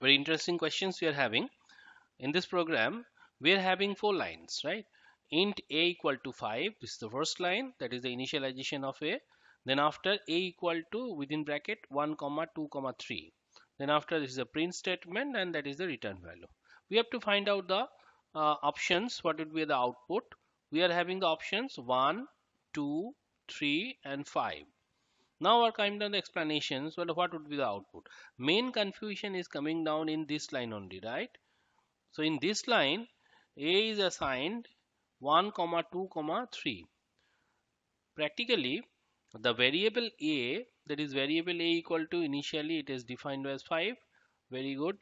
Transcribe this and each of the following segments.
Very interesting questions we are having. In this program, we are having 4 lines, right? Int a equal to 5. This is the first line, that is the initialization of a. Then after a equal to within bracket 1 comma 2 comma 3. Then after this is a print statement, and that is the return value. We have to find out the options. What would be the output? We are having the options 1, 2, 3 and 5. Now are coming down the explanations. Well, what would be the output? Main confusion is coming down in this line only, right? So in this line, a is assigned 1 comma 2 comma 3. Practically, the variable a, that is variable a equal to, initially it is defined as 5. Very good.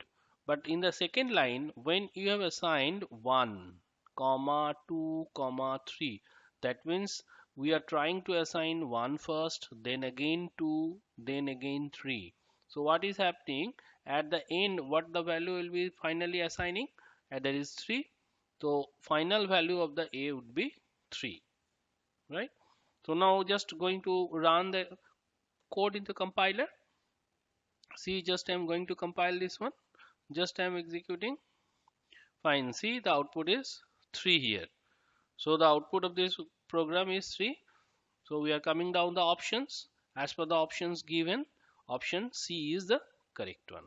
But in the second line, when you have assigned 1 comma 2 comma 3, that means we are trying to assign 1 first, then again 2, then again 3. So what is happening at the end? What the value will be finally assigning? And that is 3. So final value of the a would be 3, right? So now just going to run the code in the compiler. See, just I'm going to compile this one. Just I'm executing. Fine. See, the output is 3 here. So the output of this program is 3. So we are coming down the options. As per the options given, option C is the correct one.